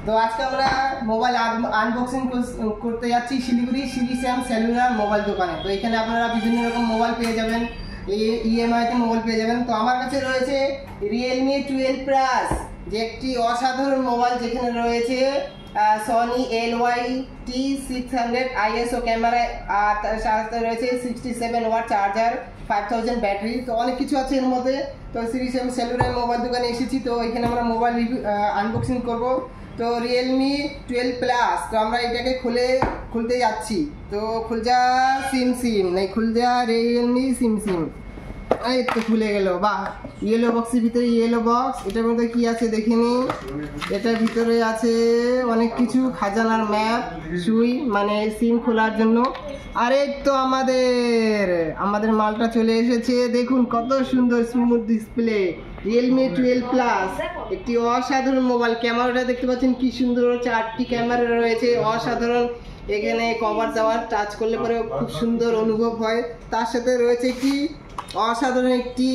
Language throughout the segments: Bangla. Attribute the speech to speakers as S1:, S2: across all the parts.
S1: তো আজকে আমরা মোবাইল আনবক্সিং করতে যাচ্ছি শিলিগুড়ি শ্রী শ্যাম সেলুলার মোবাইল দোকানে। তো এখানে আপনারা বিভিন্ন রকম মোবাইল পেয়ে যাবেন, ইএমআইতে মোবাইল পেয়ে যাবেন। তো আমার কাছে রয়েছে রিয়েলমি 12 প্লাস, যে একটি অসাধারণ মোবাইল, যেখানে রয়েছে সনি LY-T600 ISO ক্যামেরা, আর তার সাথে রয়েছে 67 ওয়াট চার্জার, 5000 ব্যাটারি। তো অনেক কিছু আছে এর মধ্যে। তো শ্রী শ্যাম সেলুলার মোবাইল দোকানে এসেছি, তো এখানে আমরা মোবাইল রিভিউ আনবক্সিং করব। তো রিয়েলমি 12 প্লাস, তো আমরা এটাকে খুলতে যাচ্ছি। তো খুলজা সিম নাই, খুলজা রিয়েলমি সিম এই তো খুলে গেল। বাহ, ইয়েলো বক্সের ভিতরে ইয়েলো বক্স। এটার মধ্যে কি আছে দেখে নি। এটার ভিতরে আছে অনেক কিছু, খাজানার ম্যাপ, সুই মানে সিম খোলার জন্য। আরে তো আমাদের মালটা চলে এসেছে। দেখুন কত সুন্দর স্মুথ ডিসপ্লে, রিয়েলমি 12 প্লাস, একটি অসাধারণ মোবাইল। ক্যামেরাটা দেখতে পাচ্ছেন কি সুন্দর, 4টি ক্যামেরা রয়েছে, অসাধারণ। এখানে কভার দেওয়ার টাচ করলে পরে খুব সুন্দর অনুভব হয়। তার সাথে রয়েছে কি অসাধারণ একটি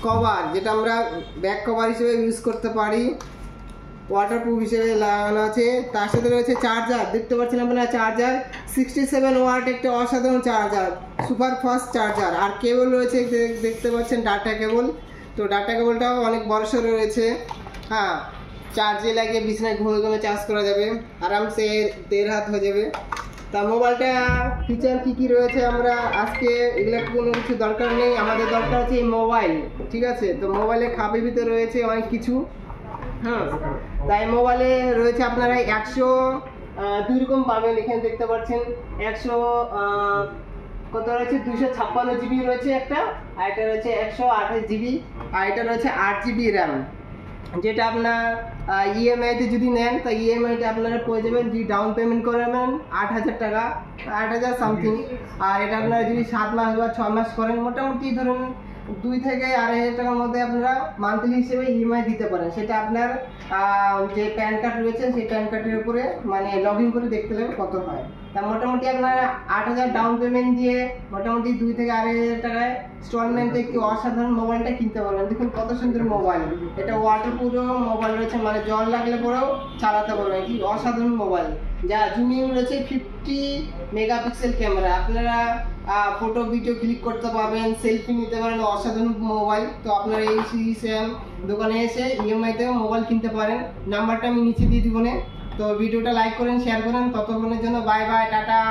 S1: কভার, যেটা আমরা ব্যাক কভার হিসেবে ইউজ করতে পারি, ওয়াটারপ্রুফ হিসেবে লাগানো আছে। তার সাথে রয়েছে চার্জার, দেখতে পাচ্ছেন আপনারা চার্জার 67 ওয়াট, একটা অসাধারণ চার্জার, সুপার ফাস্ট চার্জার। আর কেবল রয়েছে, দেখতে পাচ্ছেন ডাটা কেবল। তো ডাটা কেবলটাও অনেক বড়সড় রয়েছে। হ্যাঁ, চার্জে লাগিয়ে বিছানায় ঘুমে চার্জ করা যাবে, আরামসে 1.5 হাত হয়ে যাবে। তা মোবাইলটা ফিচার কি রয়েছে, আমরা আজকে এগুলো কোনো কিছু দরকার নেই, আমাদের দরকার হচ্ছে এই মোবাইল, ঠিক আছে। তো মোবাইলে খাপের ভিতরে রয়েছে অনেক কিছু। হ্যাঁ, তাই মোবাইলে রয়েছে আপনারা 102 রকম পাবেন। এখানে দেখতে পাচ্ছেন 100 কত রয়েছে, 256 জিবি রয়েছে একটা, আর এটা রয়েছে 128 জিবি, আর এটা রয়েছে 8 জিবি র্যাম। যেটা আপনার ইএমআইতে যদি নেন, তো ইএমআইতে আপনারা পেয়ে যাবেন, যদি ডাউন পেমেন্ট করাবেন 8000 টাকা, 8000 সামথিং। আর এটা আপনারা যদি 7 মাস বা 6 মাস করেন, মোটামুটি ধরুন 2 থেকে 2500 টাকার মধ্যে আপনারা মান্থলি হিসেবে ইএমআই দিতে পারেন। সেটা আপনার যে প্যান কার্ড রয়েছে, সেই প্যান কার্ডের উপরে মানে লগ ইন করে দেখতে লাগবে কত হয়। তা মোটামুটি আপনারা 8000 ডাউন পেমেন্ট দিয়ে মোটামুটি 2 থেকে 2500 টাকায় ইনস্টলমেন্টে একটি অসাধারণ মোবাইলটা কিনতে পারবেন। দেখুন কত সুন্দর মোবাইল, এটা ওয়াটারপ্রুফ মোবাইল রয়েছে, মানে জল লাগলে পরেও চালাতে পারবেন। কি অসাধারণ মোবাইল, যা জুমিং রয়েছে 50 মেগাপিক্সেল ক্যামেরা, আপনারা ফটো ভিডিও ক্লিক করতে পারবেন, সেলফি নিতে পারেন, অসাধারণ মোবাইল। তো আপনারা এই শ্রী শ্যাম দোকানে এসে ইএমআইতেও মোবাইল কিনতে পারেন। নাম্বারটা আমি নিচে দিয়ে দিব। তো ভিডিওটা লাইক করেন, শেয়ার করেন। ততক্ষণের জন্য বাই বাই, টাটা।